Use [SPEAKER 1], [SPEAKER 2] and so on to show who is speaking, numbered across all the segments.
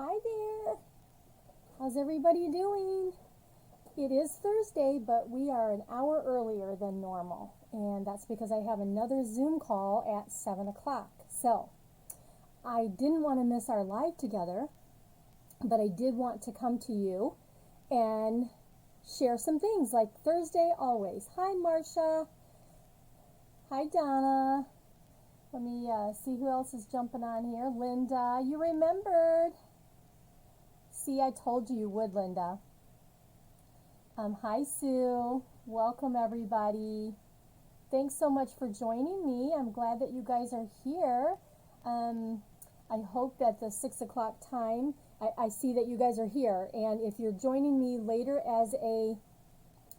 [SPEAKER 1] Hi there. How's everybody doing? It is Thursday, but we are an hour earlier than normal, and that's because I have another Zoom call at 7 o'clock. So, I didn't want to miss our live together, but I did want to come to you and share some things like Thursday always. Hi, Marcia. Hi, Donna. Let me see who else is jumping on here. Linda, you remembered. See, I told you would, Linda. Hi, Sue. Welcome, everybody. Thanks so much for joining me. I'm glad that you guys are here. I hope that the 6 o'clock time, I see that you guys are here. And if you're joining me later as a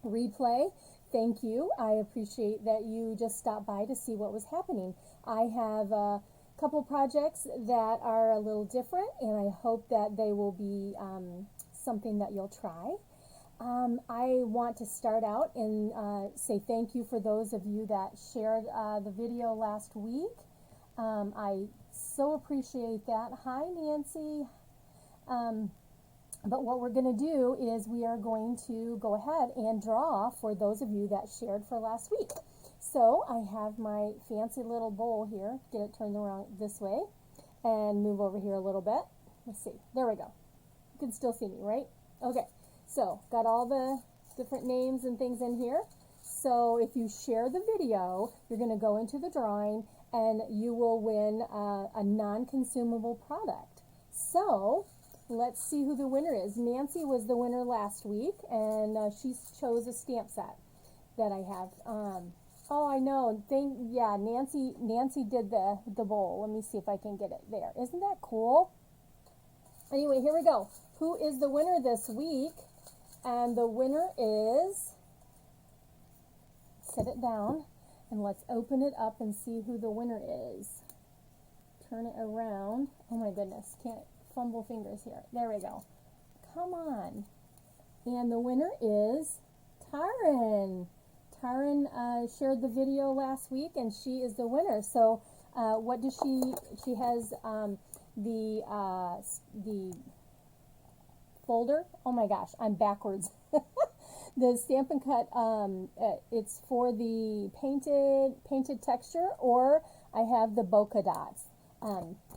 [SPEAKER 1] replay, thank you. I appreciate that you just stopped by to see what was happening. I have a couple projects that are a little different, and I hope that they will be something that you'll try. I want to start out and say thank you for those of you that shared the video last week. I so appreciate that. Hi, Nancy. But what we're going to do is we are going to go ahead and draw for those of you that shared for last week. So I have my fancy little bowl here. Get it turned around this way and move over here a little bit. Let's see. There we go. You can still see me, right? Okay. So got all the different names and things in here. So if you share the video, you're going to go into the drawing and you will win a non-consumable product. So let's see who the winner is. Nancy was the winner last week, and she chose a stamp set that I have. Oh, I know. Yeah, Nancy did the bowl. Let me see if I can get it there. Isn't that cool? Anyway, here we go. Who is the winner this week? And the winner is, set it down, and let's open it up and see who the winner is. Turn it around. Oh my goodness, can't fumble fingers here. There we go. Come on. And the winner is Taryn. Taryn shared the video last week, and she is the winner. So what does she has the folder. Oh my gosh, I'm backwards. The Stampin' Cut, it's for the painted texture, or I have the bokeh dots.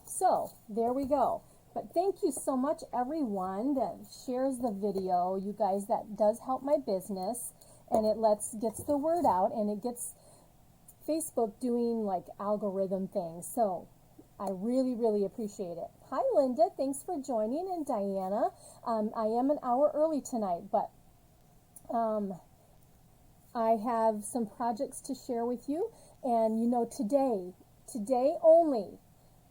[SPEAKER 1] So there we go. But thank you so much, everyone that shares the video. You guys, that does help my business, and it gets the word out, and it gets Facebook doing like algorithm things. So I really, really appreciate it. Hi, Linda. Thanks for joining. And Diana, I am an hour early tonight, but I have some projects to share with you. And you know, today only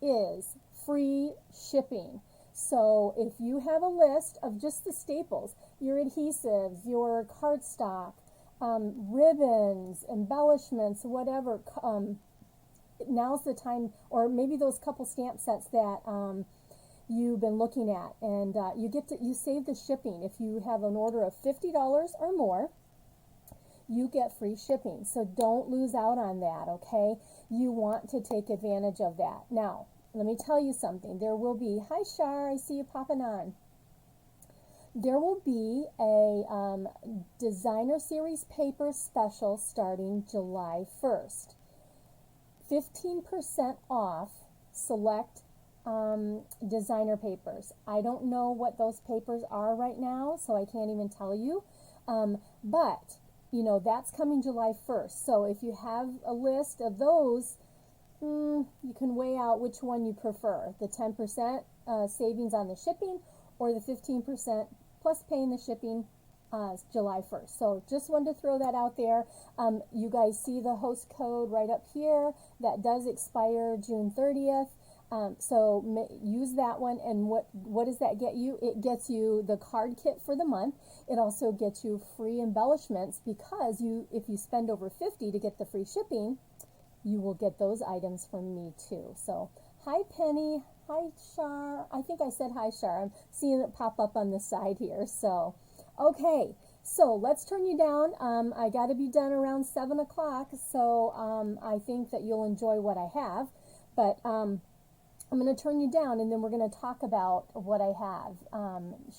[SPEAKER 1] is free shipping. So if you have a list of just the staples, your adhesives, your cardstock, ribbons, embellishments, whatever, now's the time, or maybe those couple stamp sets that you've been looking at, and you save the shipping. If you have an order of $50 or more, you get free shipping. So don't lose out on that, okay? You want to take advantage of that. Now, let me tell you something. There will be, hi Shar, I see you popping on. There will be a designer series paper special starting July 1st. 15% off select designer papers. I don't know what those papers are right now, so I can't even tell you. But, you know, that's coming July 1st. So if you have a list of those, you can weigh out which one you prefer. The 10% savings on the shipping, or the 15% plus paying the shipping July 1st. So just wanted to throw that out there. You guys see the host code right up here. That does expire June 30th. So use that one. And what does that get you? It gets you the card kit for the month. It also gets you free embellishments, because if you spend over $50 to get the free shipping, you will get those items from me too. So hi Penny. Hi Shar. I think I said hi Shar. I'm seeing it pop up on the side here. So okay, so let's turn you down. I got to be done around 7 o'clock, so I think that you'll enjoy what I have. But I'm going to turn you down, and then we're going to talk about what I have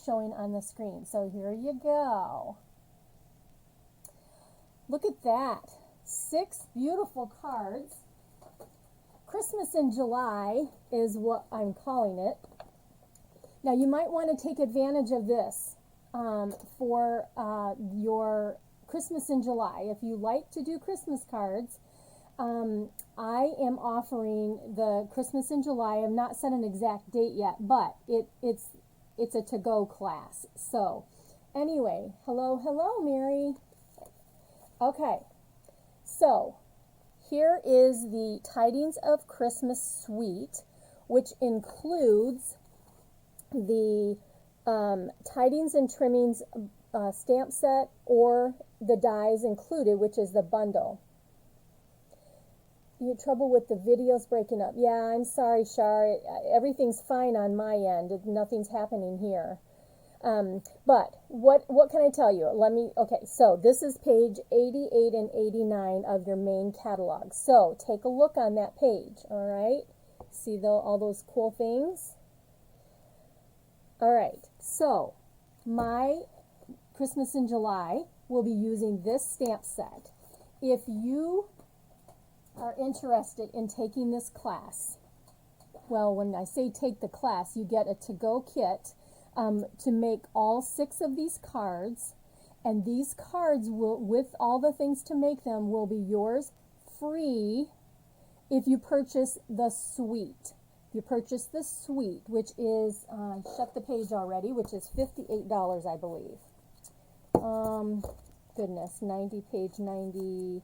[SPEAKER 1] showing on the screen. So here you go. Look at that. 6 beautiful cards. Christmas in July is what I'm calling it. Now, you might want to take advantage of this for your Christmas in July. If you like to do Christmas cards, I am offering the Christmas in July. I've not set an exact date yet, but it's a to-go class. So, anyway, hello, Mary. Okay, so here is the Tidings of Christmas suite, which includes the Tidings and Trimmings stamp set or the dies included, which is the bundle. You had trouble with the videos breaking up. Yeah, I'm sorry, Shar. Everything's fine on my end. Nothing's happening here. But what can I tell you? Okay, so this is page 88 and 89 of your main catalog. So take a look on that page, all right? See all those cool things? All right, so my Christmas in July will be using this stamp set. If you are interested in taking this class, well, when I say take the class, you get a to-go kit to make all 6 of these cards, and these cards will, with all the things to make them, will be yours free if you purchase the suite. If you purchase the suite, which is, shut the page already, which is $58, I believe. Goodness, 90, page 90,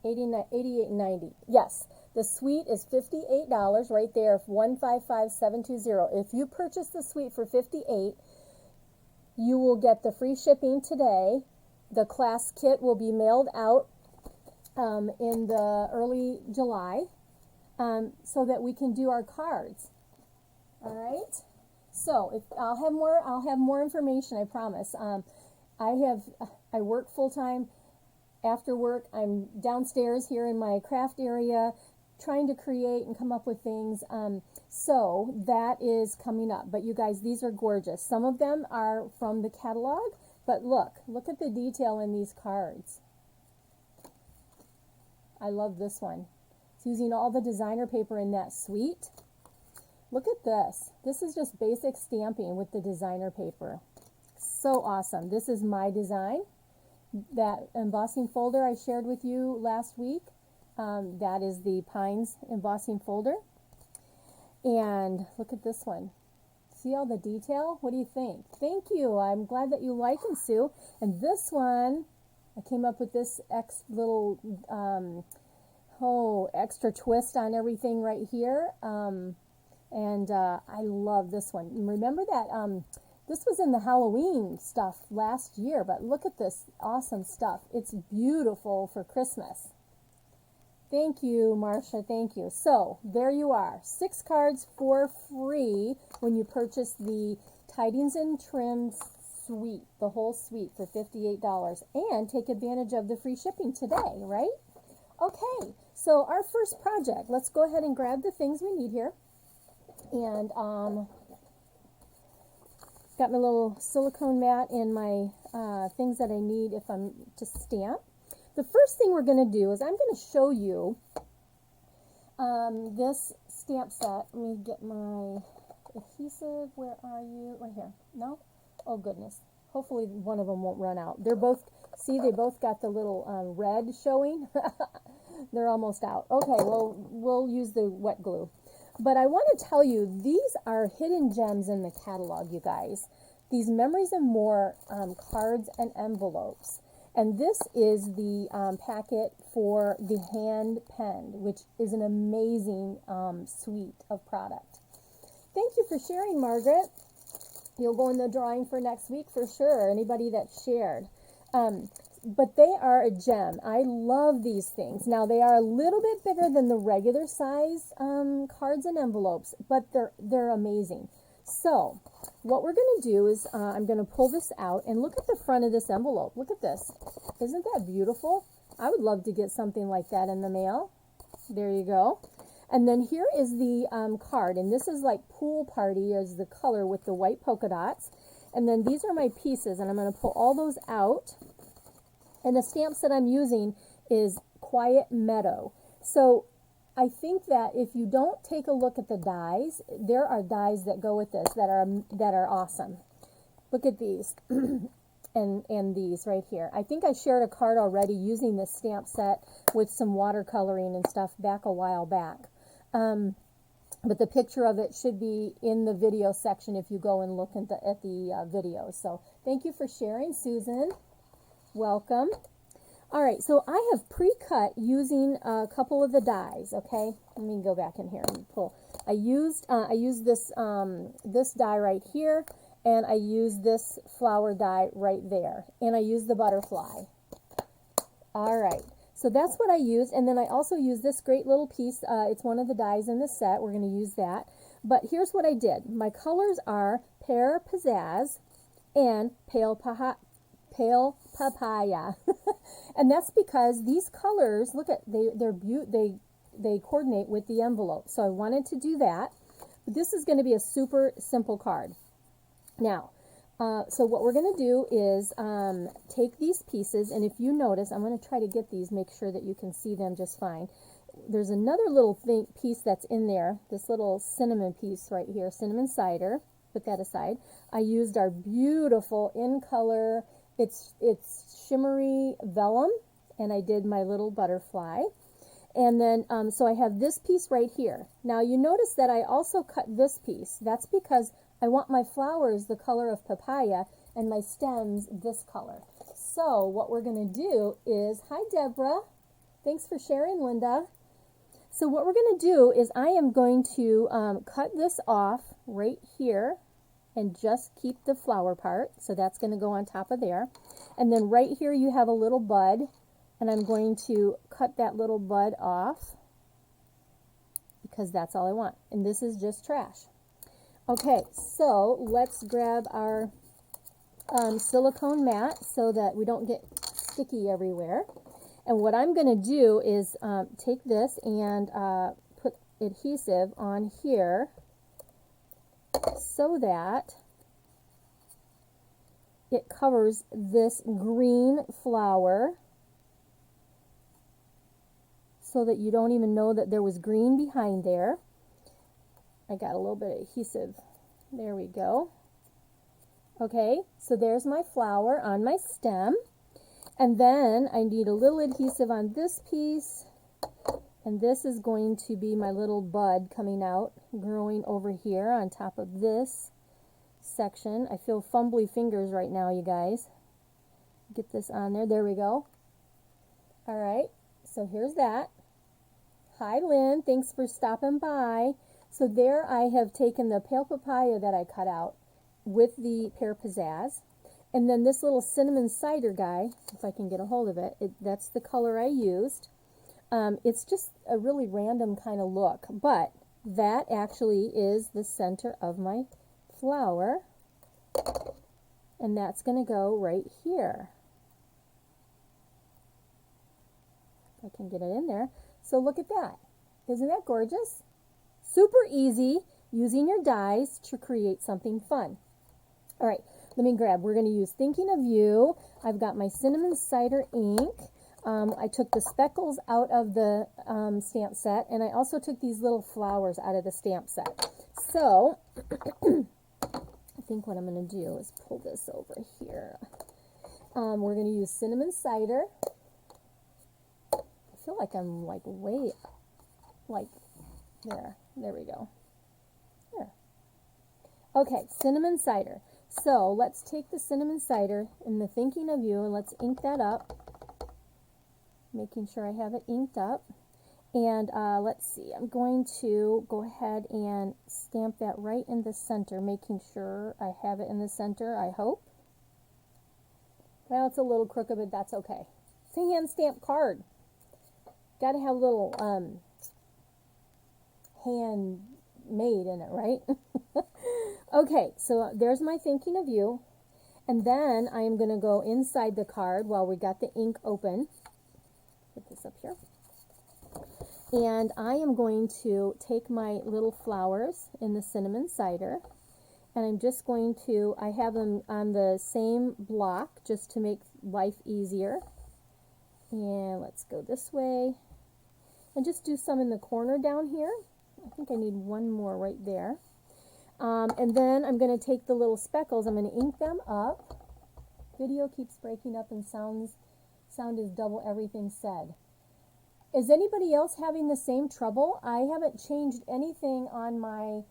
[SPEAKER 1] 89, 88, 90. Yes. The suite is $58 right there, 155720. If you purchase the suite for $58, you will get the free shipping today. The class kit will be mailed out in the early July so that we can do our cards. All right. So I'll have more information, I promise. I work full time. After work, I'm downstairs here in my craft area, trying to create and come up with things. So that is coming up. But you guys, these are gorgeous. Some of them are from the catalog, but look at the detail in these cards. I love this one. It's using all the designer paper in that suite. Look at this. This is just basic stamping with the designer paper. So awesome. This is my design. That embossing folder I shared with you last week, that is the Pines embossing folder. And look at this one. See all the detail? What do you think? Thank you. I'm glad that you like them, Sue. And this one, I came up with this little extra twist on everything right here. I love this one. Remember that this was in the Halloween stuff last year, but look at this awesome stuff. It's beautiful for Christmas. Thank you, Marcia. Thank you. So there you are. 6 cards for free when you purchase the Tidings and Trims suite, the whole suite for $58. And take advantage of the free shipping today, right? Okay, so our first project. Let's go ahead and grab the things we need here. And got my little silicone mat and my things that I need if I'm to stamp. The first thing we're going to do is I'm going to show you this stamp set. Let me get my adhesive. Where are you? Right here. No? Oh, goodness. Hopefully one of them won't run out. They're both, see, they both got the little red showing. They're almost out. Okay, well, we'll use the wet glue. But I want to tell you, these are hidden gems in the catalog, you guys. These Memories and More cards and envelopes. And this is the packet for the hand penned, which is an amazing suite of product. Thank you for sharing, Margaret. You'll go in the drawing for next week for sure, anybody that shared. But they are a gem. I love these things. Now, they are a little bit bigger than the regular size cards and envelopes, but they're amazing. So, what we're going to do is I'm going to pull this out and look at the front of this envelope. Look at this. Isn't that beautiful? I would love to get something like that in the mail. There you go. And then here is the card, and this is like Pool Party is the color with the white polka dots. And then these are my pieces, and I'm going to pull all those out. And the stamps that I'm using is Quiet Meadow. So I think that if you don't take a look at the dies, there are dies that go with this that are awesome. Look at these. And these right here. I think I shared a card already using this stamp set with some watercoloring and stuff back a while back. But the picture of it should be in the video section if you go and look at the video. So thank you for sharing, Susan. Welcome. All right, so I have pre-cut using a couple of the dies. Okay, let me go back in here and pull. I used this this die right here. And I use this flower die right there. And I use the butterfly. All right. So that's what I used. And then I also use this great little piece. It's one of the dies in the set. We're going to use that. But here's what I did. My colors are Pear Pizzazz and Pale Papaya. And that's because these colors, look at, they coordinate with the envelope. So I wanted to do that. But this is going to be a super simple card. Now, so what we're going to do is take these pieces, and if you notice, I'm going to try to get these, make sure that you can see them just fine. There's another little piece that's in there, this little cinnamon piece right here, cinnamon cider. Put that aside. I used our beautiful in color, it's shimmery vellum, and I did my little butterfly. And then, so I have this piece right here. Now, you notice that I also cut this piece. That's because I want my flowers the color of papaya and my stems this color. So what we're going to do is, hi Deborah, thanks for sharing, Linda. So what we're going to do is I am going to cut this off right here and just keep the flower part. So that's going to go on top of there. And then right here you have a little bud, and I'm going to cut that little bud off because that's all I want. And this is just trash. Okay, so let's grab our silicone mat so that we don't get sticky everywhere. And what I'm going to do is take this and put adhesive on here so that it covers this green flower so that you don't even know that there was green behind there. I got a little bit of adhesive. There we go. Okay, so there's my flower on my stem. And then I need a little adhesive on this piece. And this is going to be my little bud coming out, growing over here on top of this section. I feel fumbly fingers right now, you guys. Get this on there. There we go. All right, so here's that. Hi, Lynn. Thanks for stopping by. So there I have taken the pale papaya that I cut out with the Pear Pizzazz. And then this little cinnamon cider guy, if I can get a hold of it, that's the color I used. It's just a really random kind of look, but that actually is the center of my flower. And that's going to go right here. If I can get it in there. So look at that. Isn't that gorgeous? Super easy using your dies to create something fun. All right, let me grab. We're going to use Thinking of You. I've got my cinnamon cider ink. I took the speckles out of the stamp set, and I also took these little flowers out of the stamp set. So I think what I'm going to do is pull this over here. We're going to use cinnamon cider. I feel like I'm like way, like there. There we go. There. Okay, cinnamon cider. So let's take the cinnamon cider in the Thinking of You and let's ink that up. Making sure I have it inked up. And let's see, I'm going to go ahead and stamp that right in the center, making sure I have it in the center, I hope. Well, it's a little crooked, but that's okay. It's a hand stamped card. Got to have a little hand made in it, right? Okay, so there's my Thinking of You. And then I am going to go inside the card while we got the ink open. Put this up here. And I am going to take my little flowers in the cinnamon cider, and I'm just going to, I have them on the same block just to make life easier. And let's go this way. And just do some in the corner down here. I think I need one more right there. And then I'm going to take the little speckles, I'm going to ink them up. Video keeps breaking up and sound is double everything said. Is anybody else having the same trouble? I haven't changed anything on my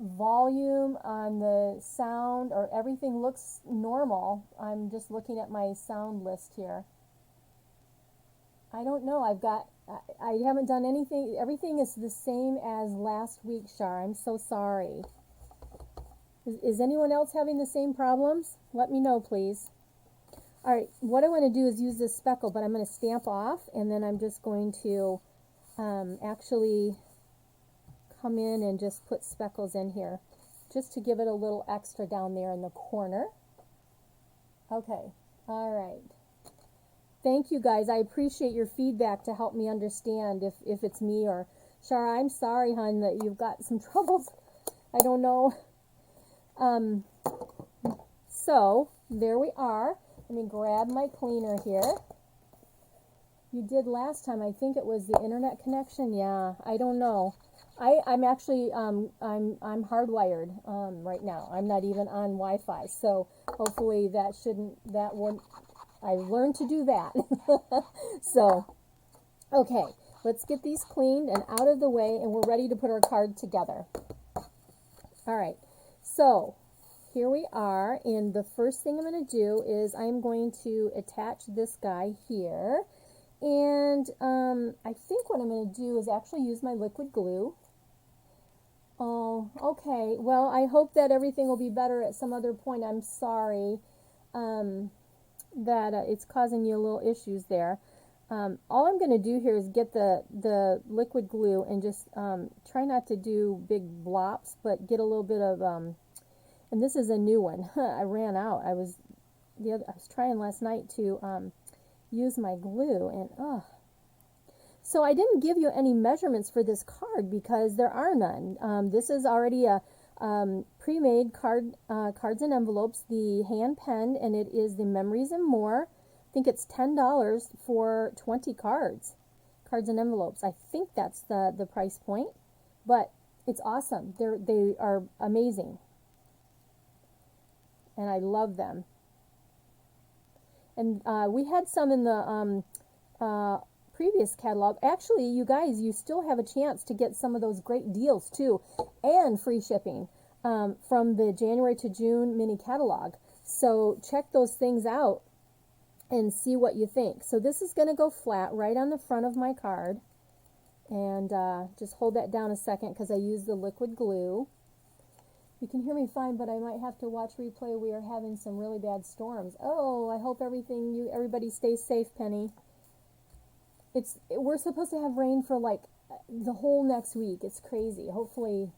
[SPEAKER 1] volume, on the sound, or everything looks normal. I'm just looking at my sound list here. I don't know. I haven't done anything. Everything is the same as last week, Shar. I'm so sorry. Is anyone else having the same problems? Let me know, please. All right, what I want to do is use this speckle, but I'm going to stamp off, and then I'm just going to actually come in and just put speckles in here, just to give it a little extra down there in the corner. Okay, all right. Thank you, guys. I appreciate your feedback to help me understand if it's me or Shara. I'm sorry, hon, that you've got some troubles. I don't know. So there we are. Let me grab my cleaner here. You did last time. I think it was the internet connection. Yeah, I don't know. I'm actually I'm hardwired right now. I'm not even on Wi-Fi. So hopefully that won't. I've learned to do that. So, okay, let's get these cleaned and out of the way, and we're ready to put our card together. All right, so here we are, and the first thing I'm going to do is I'm going to attach this guy here, and I think what I'm going to do is actually use my liquid glue. Oh, okay, well, I hope that everything will be better at some other point. I'm sorry. That it's causing you a little issues there. All I'm going to do here is get the liquid glue and just try not to do big blops, but get a little bit of, and this is a new one. I ran out. I was trying last night to use my glue, and so I didn't give you any measurements for this card because there are none. This is already a pre-made cards and envelopes, the hand penned, and it is the Memories and More. I think it's $10 for 20 cards and envelopes. I think that's the price point, but it's awesome. They are amazing, and I love them. And we had some in the previous catalog. Actually, you guys, you still have a chance to get some of those great deals too, and free shipping from the January to June mini catalog. So check those things out and see what you think. So this is going to go flat right on the front of my card, and just hold that down a second because I used the liquid glue. You can hear me fine, but I might have to watch replay. We are having some really bad storms. Oh, I hope everybody stays safe, Penny. We're supposed to have rain for like the whole next week. It's crazy. Hopefully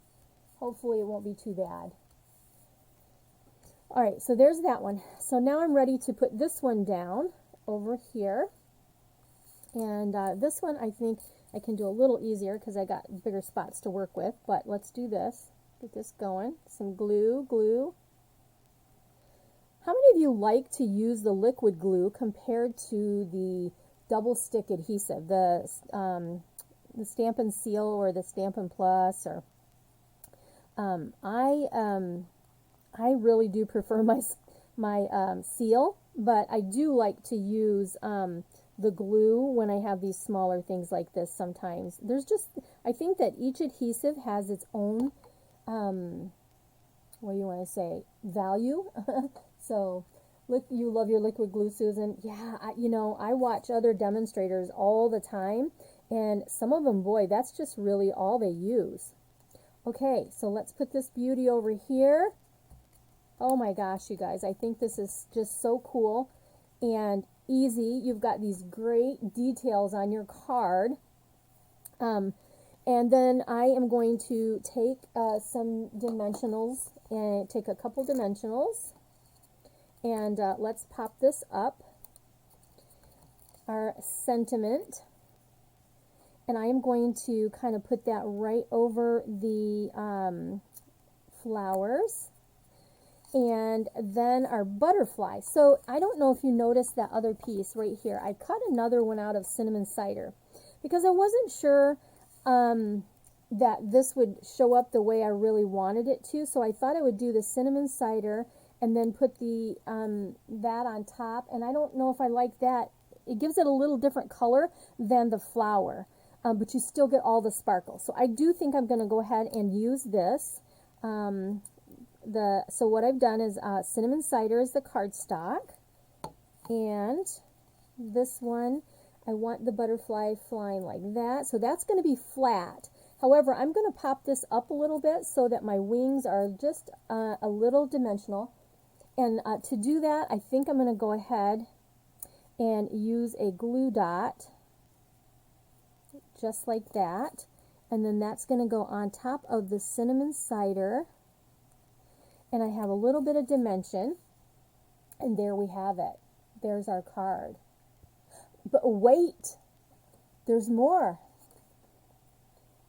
[SPEAKER 1] it won't be too bad. All right, so there's that one. So now I'm ready to put this one down over here. And this one I think I can do a little easier because I got bigger spots to work with. But let's do this. Get this going. Some glue. How many of you like to use the liquid glue compared to the double stick adhesive, the Stampin' Seal or the Stampin' Plus? Or I really do prefer my seal, but I do like to use the glue when I have these smaller things like this. Sometimes I think that each adhesive has its own what do you want to say, value. So you love your liquid glue, Susan. Yeah, I watch other demonstrators all the time, and some of them, boy, that's just really all they use. Okay, so let's put this beauty over here. Oh my gosh, you guys, I think this is just so cool and easy. You've got these great details on your card. And then I am going to take some dimensionals, and take a couple dimensionals, and let's pop this up, our sentiment. and I am going to kind of put that right over the flowers. And then our butterfly. So I don't know if you noticed that other piece right here. I cut another one out of cinnamon cider because I wasn't sure that this would show up the way I really wanted it to. So I thought I would do the cinnamon cider and then put the that on top. And I don't know if I like that. It gives it a little different color than the flower, but you still get all the sparkle. So I do think I'm going to go ahead and use this. So what I've done is cinnamon cider is the cardstock, and this one I want the butterfly flying like that. So that's going to be flat. However, I'm going to pop this up a little bit so that my wings are just a little dimensional. And to do that, I think I'm going to go ahead and use a glue dot, just like that. And then that's going to go on top of the cinnamon cider. And I have a little bit of dimension, and there we have it. There's our card. But wait, there's more.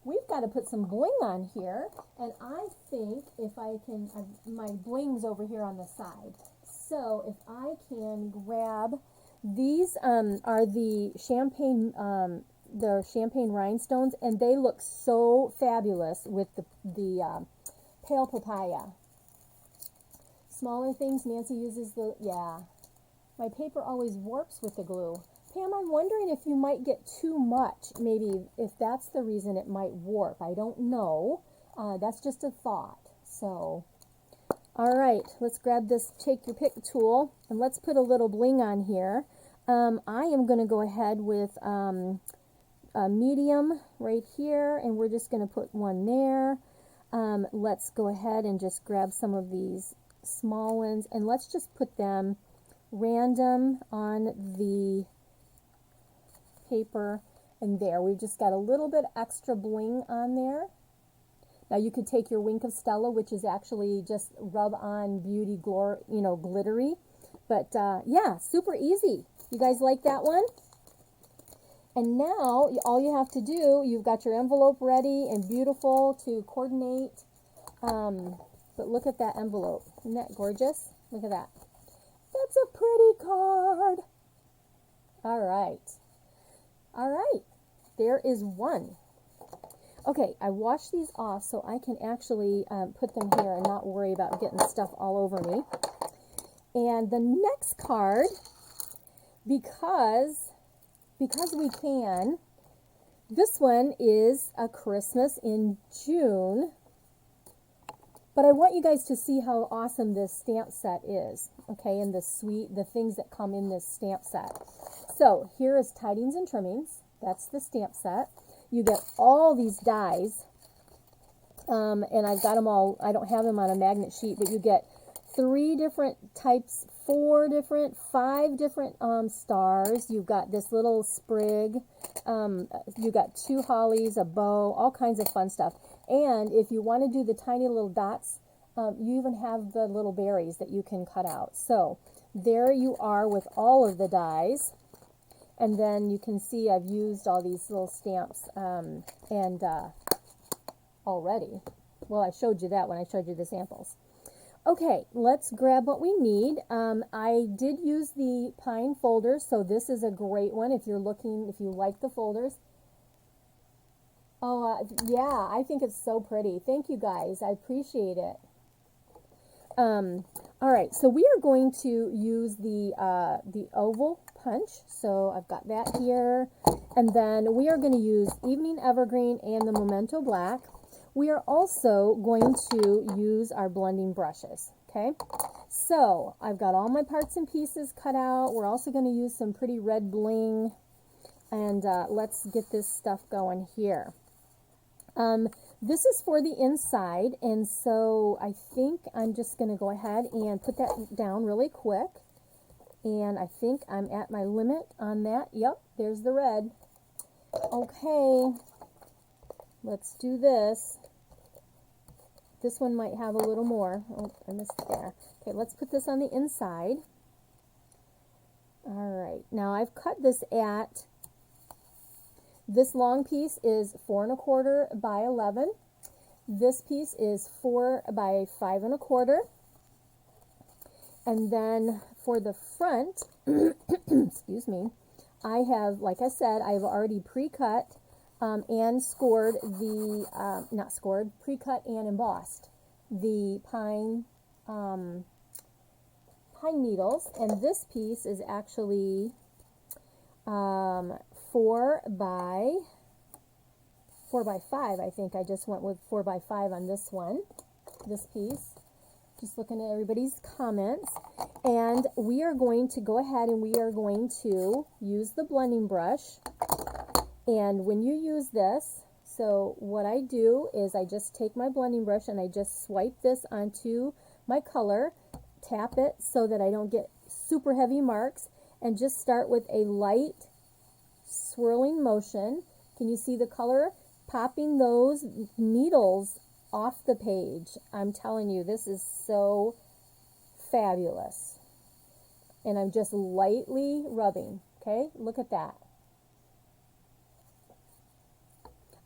[SPEAKER 1] We've got to put some bling on here, and I think if I can, my bling's over here on the side. So if I can grab, these are the champagne rhinestones, and they look so fabulous with the pale papaya. Smaller things, Nancy uses my paper always warps with the glue. Pam, I'm wondering if you might get too much, maybe if that's the reason it might warp. I don't know. That's just a thought. So, all right, let's grab this take your pick tool, and let's put a little bling on here. I am going to go ahead with a medium right here, and we're just going to put one there. Let's go ahead and just grab some of these small ones, and let's just put them random on the paper, and there we've just got a little bit extra bling on there. Now you could take your Wink of Stella, which is actually just rub on beauty glittery, but yeah, super easy. You guys like that one? And now all you have to do, you've got your envelope ready and beautiful to coordinate. But look at that envelope. Isn't that gorgeous? Look at that. That's a pretty card. All right. All right. There is one. Okay, I washed these off so I can actually put them here and not worry about getting stuff all over me. And the next card, because we can, this one is a Christmas in June. But I want you guys to see how awesome this stamp set is, okay, and the things that come in this stamp set. So here is Tidings and Trimmings. That's the stamp set. You get all these dies, and I've got them all. I don't have them on a magnet sheet, but you get 3 different types, 4 different, 5 different stars. You've got this little sprig. You got 2 hollies, a bow, all kinds of fun stuff. And if you want to do the tiny little dots, you even have the little berries that you can cut out. So there you are with all of the dies. And then you can see I've used all these little stamps already. Well, I showed you that when I showed you the samples. Okay, let's grab what we need. I did use the pine folders, so this is a great one if you like the folders. Oh, yeah, I think it's so pretty. Thank you, guys. I appreciate it. All right, so we are going to use the oval punch. So I've got that here. And then we are going to use Evening Evergreen and the Memento Black. We are also going to use our blending brushes, okay? So I've got all my parts and pieces cut out. We're also going to use some pretty red bling. And let's get this stuff going here. This is for the inside, and so I think I'm just going to go ahead and put that down really quick. And I think I'm at my limit on that. Yep, there's the red. Okay, let's do this. This one might have a little more. Oh, I missed it there. Okay, let's put this on the inside. All right, now I've cut this at This long piece is 4 1/4 by 11. This piece is 4 by 5 1/4. And then for the front, excuse me, I have, like I said, I've already pre-cut and scored the, not scored, pre-cut and embossed the pine needles. And this piece is actually 4 by 5. I think I just went with 4 by 5 on this one, this piece. Just looking at everybody's comments. And we are going to go ahead and we are going to use the blending brush. And when you use this, so what I do is I just take my blending brush and I just swipe this onto my color, tap it so that I don't get super heavy marks, and just start with a light swirling motion. Can you see the color? Popping those needles off the page. I'm telling you, this is so fabulous. And I'm just lightly rubbing. Okay, look at that.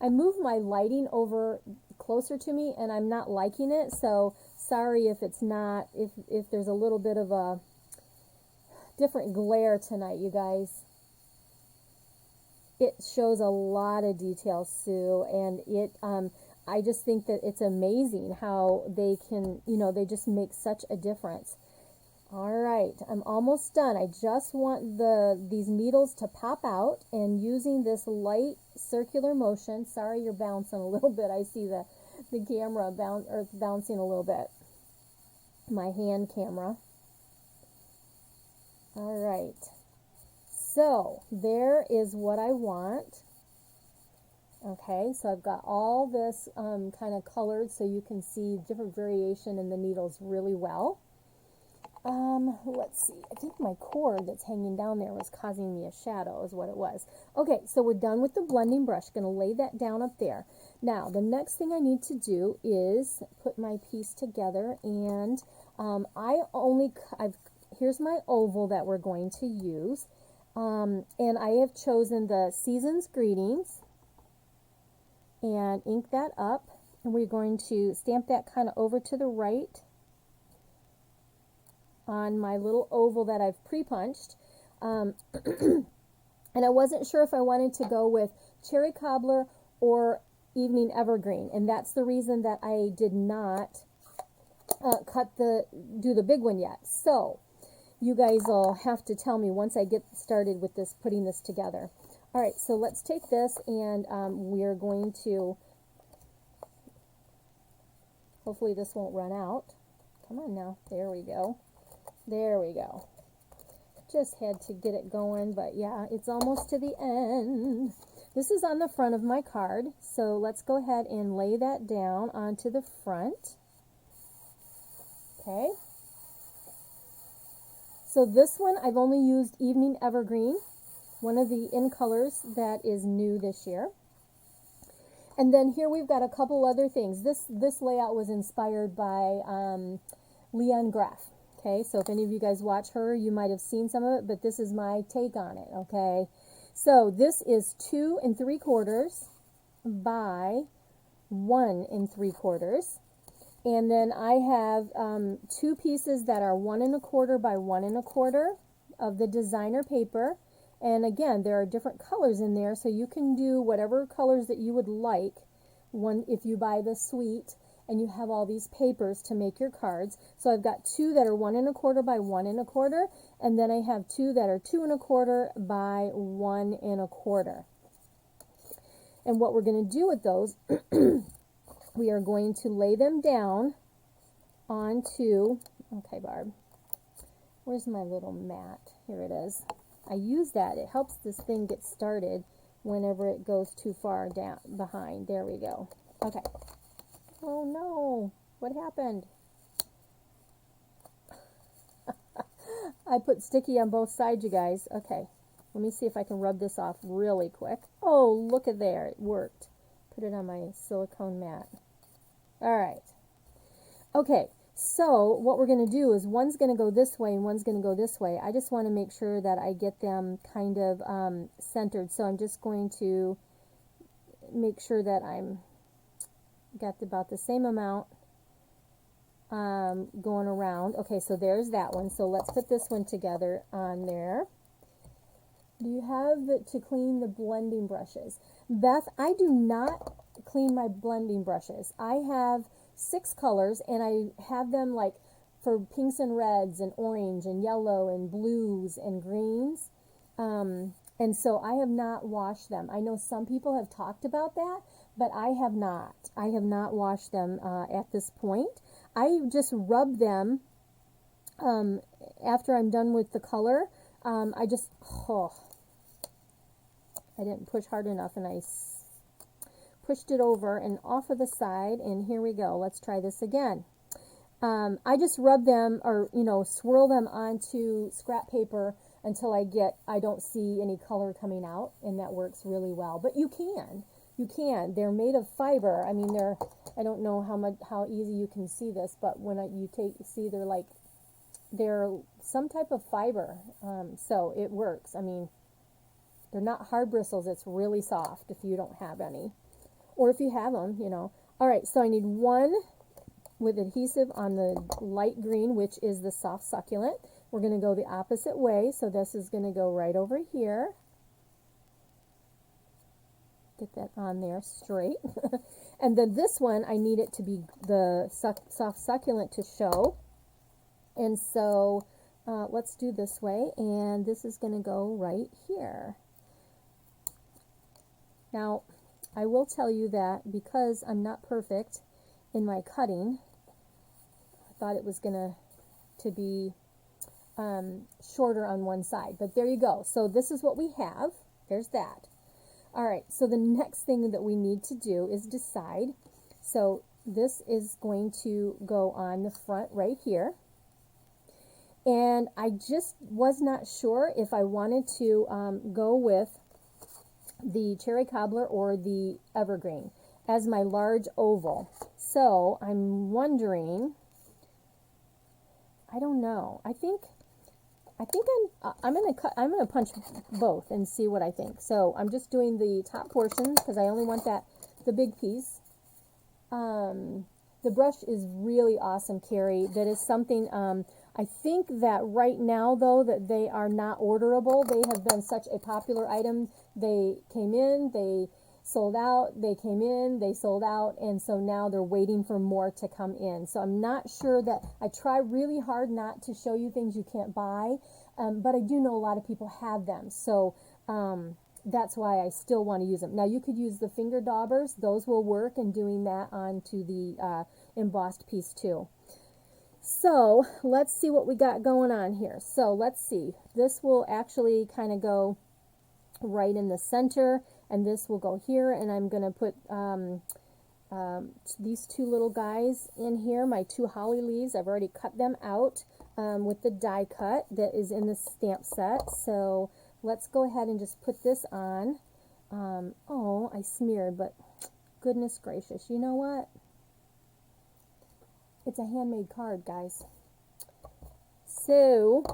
[SPEAKER 1] I moved my lighting over closer to me and I'm not liking it, so sorry if it's not, if there's a little bit of a different glare tonight, you guys. It shows a lot of detail, Sue, and I just think that it's amazing how they can, they just make such a difference. All right, I'm almost done. I just want these needles to pop out, and using this light circular motion. Sorry, you're bouncing a little bit. I see the camera bouncing a little bit. My hand camera. All right. So there is what I want. Okay, so I've got all this kind of colored so you can see different variation in the needles really well. Let's see, I think my cord that's hanging down there was causing me a shadow is what it was. Okay, so we're done with the blending brush. Going to lay that down up there. Now, the next thing I need to do is put my piece together, and here's my oval that we're going to use. And I have chosen the Season's Greetings and ink that up, and we're going to stamp that kind of over to the right on my little oval that I've pre-punched. And I wasn't sure if I wanted to go with Cherry Cobbler or Evening Evergreen, and that's the reason that I did not do the big one yet. So you guys will have to tell me once I get started with this, putting this together. All right, so let's take this, and we're going to, hopefully this won't run out. Come on now, there we go. There we go. Just had to get it going, but yeah, it's almost to the end. This is on the front of my card, so let's go ahead and lay that down onto the front. Okay. So this one, I've only used Evening Evergreen, one of the in colors that is new this year. And then here we've got a couple other things. This layout was inspired by Leon Graff. Okay, so if any of you guys watch her, you might have seen some of it, but this is my take on it, okay? So this is 2 3/4 by 1 3/4. And then I have 2 pieces that are 1 1/4 by 1 1/4 of the designer paper. And again, there are different colors in there, so you can do whatever colors that you would like if you buy the suite and you have all these papers to make your cards. So I've got 2 that are 1 1/4 by 1 1/4, and then I have 2 that are 2 1/4 by 1 1/4. And what we're going to do with those, we are going to lay them down onto, okay Barb, where's my little mat? Here it is. I use that. It helps this thing get started whenever it goes too far down behind. There we go. Okay. Oh no, what happened? I put sticky on both sides, you guys. Okay, let me see if I can rub this off really quick. Oh, look at there, it worked. Put it on my silicone mat. All right. Okay, so what we're going to do is one's going to go this way and one's going to go this way. I just want to make sure that I get them kind of centered. So I'm just going to make sure that I'm got about the same amount going around. Okay, so there's that one. So let's put this one together on there. Do you have to clean the blending brushes? Beth, I do not clean my blending brushes. I have 6 colors, and I have them like for pinks and reds and orange and yellow and blues and greens. And so I have not washed them. I know some people have talked about that, but I have not. I have not washed them at this point. I just rub them after I'm done with the color. I just, I didn't push hard enough, and I pushed it over and off of the side, and here we go. Let's try this again. I just rub them, or swirl them onto scrap paper until I don't see any color coming out, and that works really well. But you can. They're made of fiber. I mean, I don't know how easy you can see this, but when they're some type of fiber, so it works. I mean, they're not hard bristles. It's really soft if you don't have any, or if you have them, All right, so I need one with adhesive on the light green, which is the soft succulent. We're going to go the opposite way, so this is going to go right over here. Get that on there straight. And then this one, I need it to be the soft succulent to show. And so let's do this way, and this is going to go right here. Now, I will tell you that because I'm not perfect in my cutting, I thought it was going to be shorter on one side. But there you go. So this is what we have. There's that. All right, so the next thing that we need to do is decide. So this is going to go on the front right here. And I just was not sure if I wanted to go with the cherry cobbler or the evergreen as my large oval. So I'm wondering, I don't know. I think I'm gonna punch both and see what I think. So I'm just doing the top portion because I only want the big piece. The brush is really awesome, Carrie. That is something, I think that right now, though, that they are not orderable. They have been such a popular item. They came in, they sold out, they came in, they sold out, and so now they're waiting for more to come in. So I'm not sure that, I try really hard not to show you things you can't buy, but I do know a lot of people have them. So that's why I still want to use them. Now you could use the finger daubers. Those will work in doing that onto the embossed piece too. So let's see what we got going on here. So let's see. This will actually kind of go right in the center, and this will go here, and I'm going to put these 2 little guys in here, my 2 holly leaves. I've already cut them out with the die cut that is in the stamp set. So let's go ahead and just put this on. Oh, I smeared, but goodness gracious, you know what? It's a handmade card, guys. So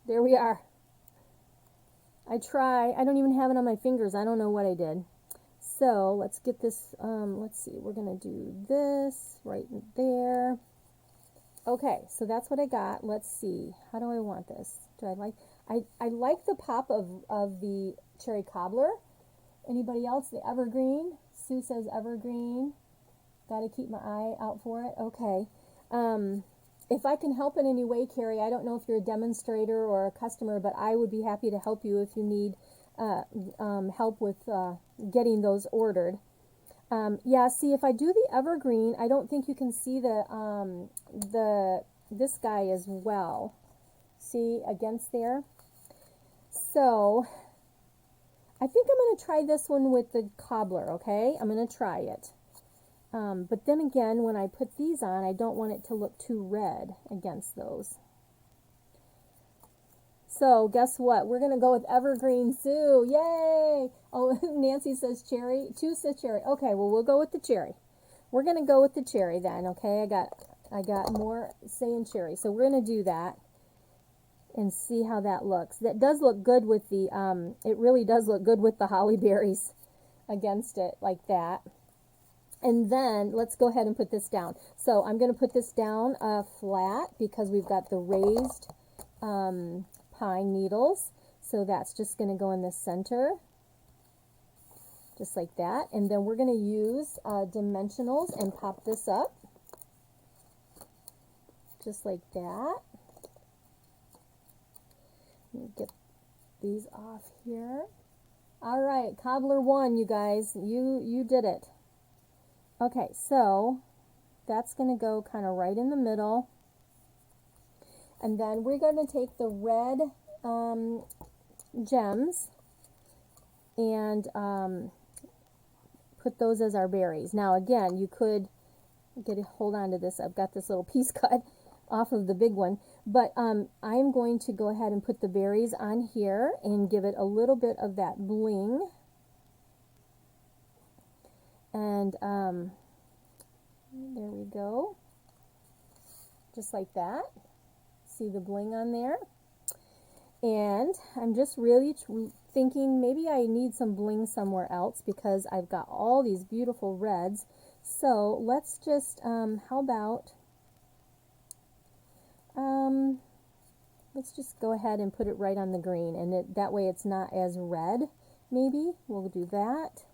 [SPEAKER 1] there we are. I don't even have it on my fingers. I don't know what I did. So let's get this, let's see, we're going to do this right there. Okay, so that's what I got. Let's see, how do I want this? Do I like, I like the pop of the cherry cobbler. Anybody else? The evergreen? Sue says evergreen. Got to keep my eye out for it. Okay. If I can help in any way, Carrie, I don't know if you're a demonstrator or a customer, but I would be happy to help you if you need help with getting those ordered. Yeah, see, if I do the evergreen, I don't think you can see this guy as well. See, against there? So, I think I'm going to try this one with the cobbler, okay? I'm going to try it. But then again, when I put these on, I don't want it to look too red against those. So guess what? We're going to go with evergreen, Sue. Yay! Oh, Nancy says cherry. 2 says cherry. Okay, well, we'll go with the cherry. We're going to go with the cherry then, okay? I got more saying cherry. So we're going to do that and see how that looks. That does look good with the, it really does look good with the holly berries. against it like that. And then let's go ahead and put this down. So I'm going to put this down flat because we've got the raised pine needles. So that's just going to go in the center, just like that. And then we're going to use dimensionals and pop this up, just like that. Let me get these off here. All right, cobbler one, you guys, you did it. Okay, so that's going to go kind of right in the middle. And then we're going to take the red gems and put those as our berries. Now again, you could hold on to this. I've got this little piece cut off of the big one. But I'm going to go ahead and put the berries on here and give it a little bit of that bling. And there we go, just like that. See the bling on there? And I'm just really thinking maybe I need some bling somewhere else because I've got all these beautiful reds. So let's just, how about, let's just go ahead and put it right on the green, and that way it's not as red. Maybe we'll do that.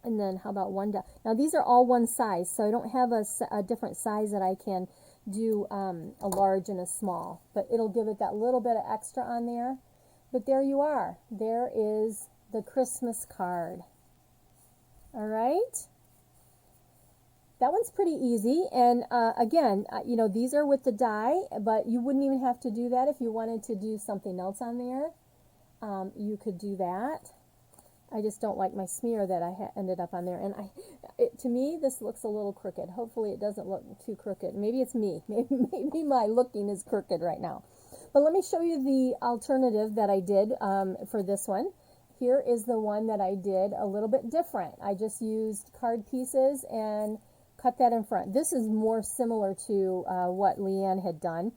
[SPEAKER 1] And then how about one down? Now these are all one size, so I don't have a different size that I can do a large and a small, but it'll give it that little bit of extra on there. But there you are. There is the Christmas card. All right. That one's pretty easy. And again, you know, these are with the die, but you wouldn't even have to do that if you wanted to do something else on there. You could do that. I just don't like my smear that I ended up on there. And to me, this looks a little crooked. Hopefully it doesn't look too crooked. Maybe it's me. Maybe my looking is crooked right now. But let me show you the alternative that I did for this one. Here is the one that I did a little bit different. I just used card pieces and cut that in front. This is more similar to what Leanne had done.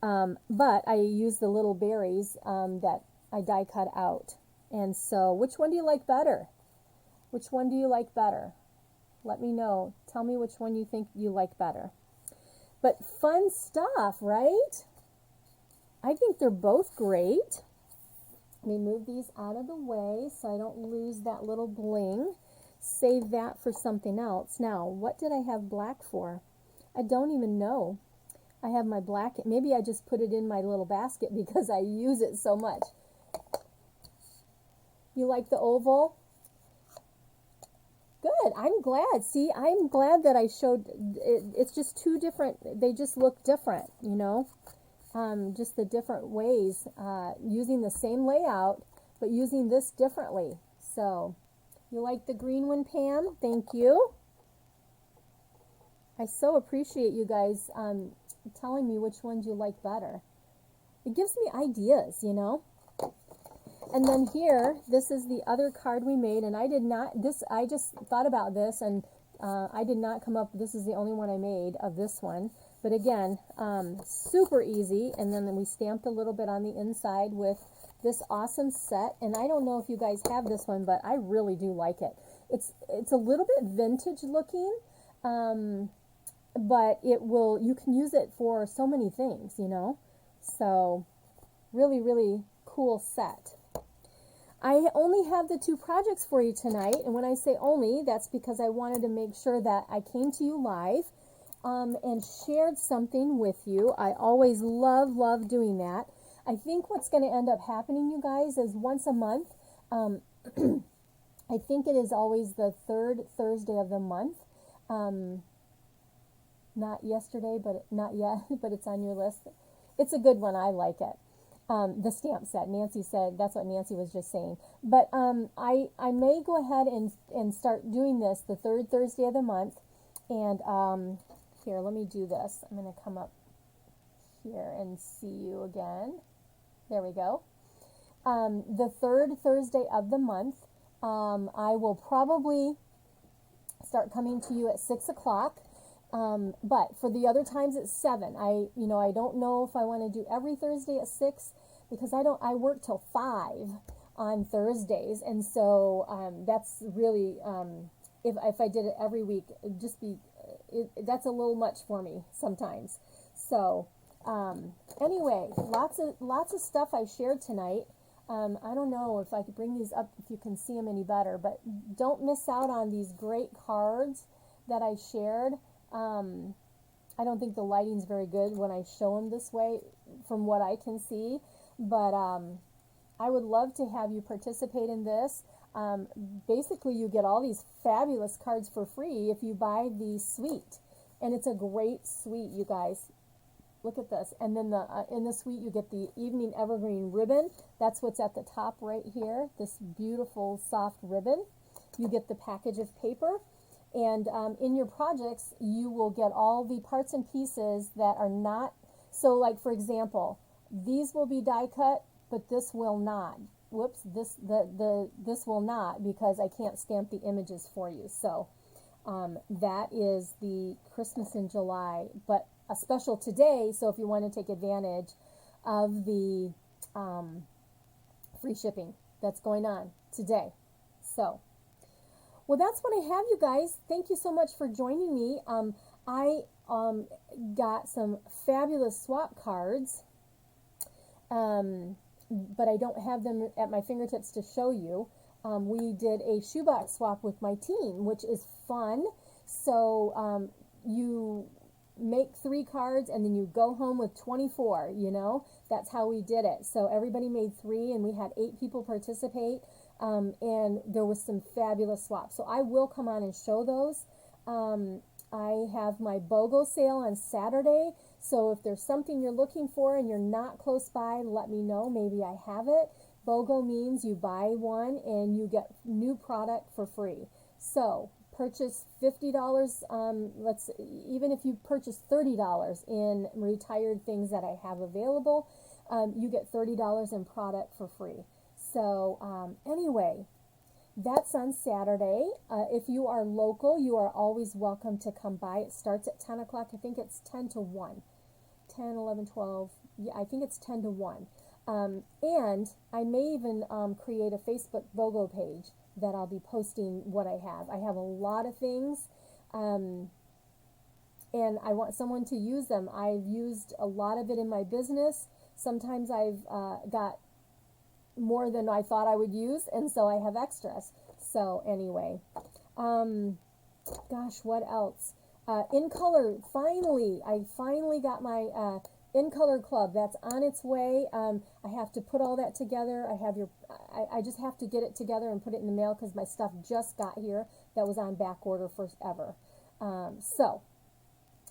[SPEAKER 1] But I used the little berries that I die cut out. And so, which one do you like better? Which one do you like better? Let me know. Tell me which one you think you like better. But fun stuff, right? I think they're both great. Let me move these out of the way so I don't lose that little bling. Save that for something else. Now, what did I have black for? I don't even know. I have my black. Maybe I just put it in my little basket because I use it so much. You like the oval? Good. I'm glad. See, I'm glad that I showed it. It's just two different. They just look different, you know. Just the different ways, using the same layout, but using this differently. So, you like the green one, Pam? Thank you. I so appreciate you guys telling me which ones you like better. It gives me ideas, you know. And then here, this is the other card we made, and I just thought about this, and I did not come up, this is the only one I made of this one. But again, super easy, and then we stamped a little bit on the inside with this awesome set, and I don't know if you guys have this one, but I really do like it. It's a little bit vintage looking, but you can use it for so many things, you know. So, really, really cool set. I only have the two projects for you tonight, and when I say only, that's because I wanted to make sure that I came to you live and shared something with you. I always love doing that. I think what's going to end up happening, you guys, is once a month, I think it is always the third Thursday of the month. Not yesterday, but not yet, but it's on your list. It's a good one. I like it. The stamp set. Nancy said, that's what Nancy was just saying. But I may go ahead and start doing this the third Thursday of the month. And here, let me do this. I'm going to come up here and see you again. There we go. The third Thursday of the month, I will probably start coming to you at 6 o'clock. But for the other times it's 7. I don't know if I want to do every Thursday at 6 because I work till 5. on Thursdays, and so that's really if I did it every week, it'd just be that's a little much for me sometimes. So anyway, lots of stuff I shared tonight. I don't know if I could bring these up if you can see them any better, but don't miss out on these great cards that I shared. I don't think the lighting's very good when I show them this way from what I can see, but I would love to have you participate in this. Basically, you get all these fabulous cards for free if you buy the suite, and it's a great suite, you guys. Look at this. And then in the suite you get the evening evergreen ribbon. That's what's at the top right here, this beautiful soft ribbon. You get the package of paper, and in your projects you will get all the parts and pieces that are not, so like for example, these will be die cut, but this will not. Whoops, this will not, because I can't stamp the images for you. So that is the Christmas in July, but a special today, so if you want to take advantage of the free shipping that's going on today. So, well, that's what I have, you guys. Thank you so much for joining me. I got some fabulous swap cards, but I don't have them at my fingertips to show you. We did a shoebox swap with my team, which is fun. So you make 3 cards and then you go home with 24, you know, that's how we did it. So everybody made 3 and we had 8 people participate, and there was some fabulous swaps. So I will come on and show those. I have my BOGO sale on Saturday, so if there's something you're looking for and you're not close by, let me know. Maybe I have it. BOGO means you buy one and you get new product for free. So purchase $50, even if you purchase $30 in retired things that I have available, you get $30 in product for free. So anyway, that's on Saturday. If you are local, you are always welcome to come by. It starts at 10 o'clock. I think it's 10 to 1. 10, 11, 12. Yeah, I think it's 10 to 1. And I may even create a Facebook BOGO page that I'll be posting what I have. I have a lot of things, and I want someone to use them. I've used a lot of it in my business. Sometimes I've got more than I thought I would use, and so I have extras. So anyway, gosh, what else? In Color, I finally got my In Color Club. That's on its way. I have to put all that together. I just have to get it together and put it in the mail because my stuff just got here. That was on back order forever. So,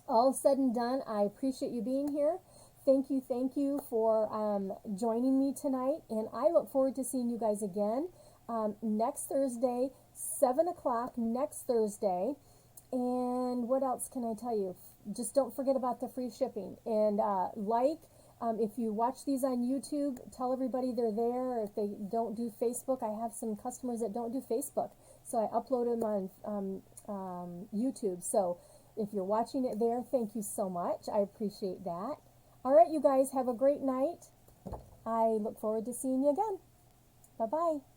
[SPEAKER 1] all said and done, I appreciate you being here. Thank you for joining me tonight, and I look forward to seeing you guys again next Thursday, 7 o'clock next Thursday. And what else can I tell you? Just don't forget about the free shipping. And if you watch these on YouTube, tell everybody they're there. If they don't do Facebook, I have some customers that don't do Facebook, so I upload them on YouTube. So if you're watching it there, thank you so much. I appreciate that. All right, you guys, have a great night. I look forward to seeing you again. Bye-bye.